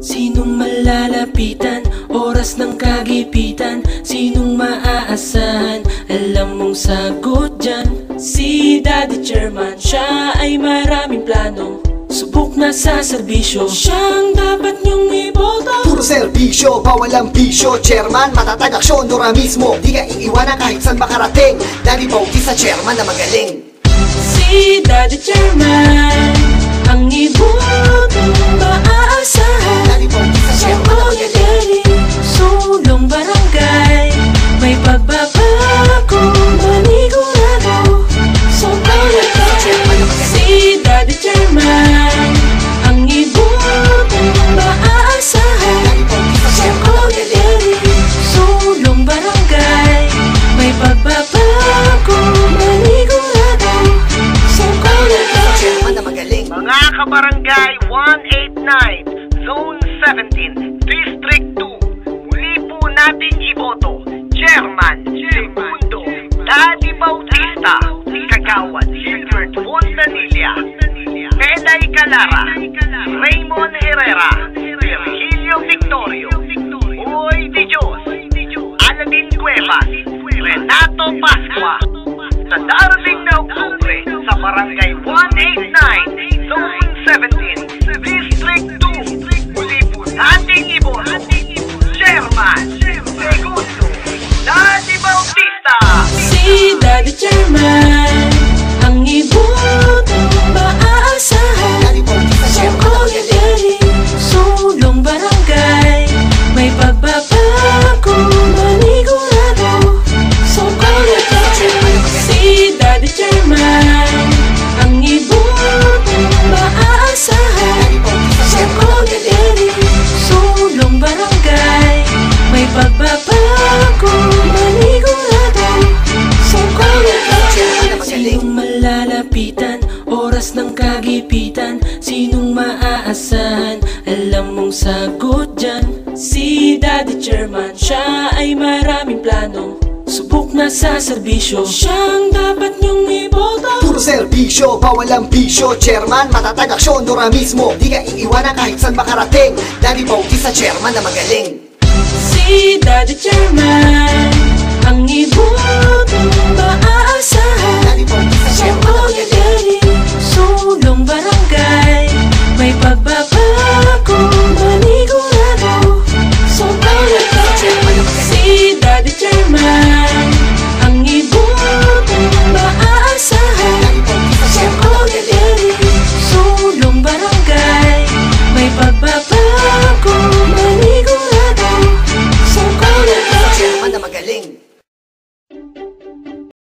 Sinong malalapitan? Oras ng kagipitan. Sinong maaasahan? Alam mong sagot dyan. Si Daddy Chairman, siya ay maraming plano. Subok na sa serbisyo, siyang dapat niyong iboto. Puro serbisyo, bawal ang bisyo. Chairman, matatag aksyon, dura mismo. Di ka iiwanan kahit saan makarating. Daddy Bautista, chairman na magaling. Si Daddy Chairman, ang iboto maaasahan. Daddy Bautista, chairman na magaling. Sulong barangay, may pagbabago, manigurado. Sobrang si Daddy Chairman, ang iboto maaasahan. Sulong barangay, may pagbabago, manigurado. Chairman na magaling. Mga kabarangay 189, Zone 17, District 2, muli po nating iboto. Chairman, Segundo, Daddy Bautista, Kagawad, Gilbert Fontanilla, Peday Calara, Raymond Herrera, Virgilio Victorio, Boy de Dios, Aladin Cuevas, Renato Pascua. Sa darating na Oktubre sa Barangay 189, Zone 17, District 2, muli po nating iboto. Chairman, Segundo, Daddy Bautista. Si Daddy Chairman, ang iboto maaasahan. Daddy Bautista, chairman na magaling. Sulong barangay, may pagbabago, manigurado. Si Daddy Chairman, ang iboto maaasahan. Sulong barangay, may pagbabago, manigurado. Sinong malalapitan? Oras ng kagipitan. Sinong maaasahan? Alam mong sagot dyan. Si Daddy Chairman, siya ay maraming plano. Subok na sa serbisyo, siyang dapat niyong iboto. Puro serbisyo, bawal ang bisyo. Chairman, matatag aksyon, dura mismo. Di ka iiwanan kahit saan makarating. Daddy Bautista, chairman na magaling. Si Daddy Chairman, ang iboto maaasahan. Daddy Bautista, chairman na magaling. Sulong barangay, may pagbabago, manigurado. Si Daddy Chairman, ang iboto maaasahan. Sulong barangay, may pagbabago, manigurado. Chairman na magaling.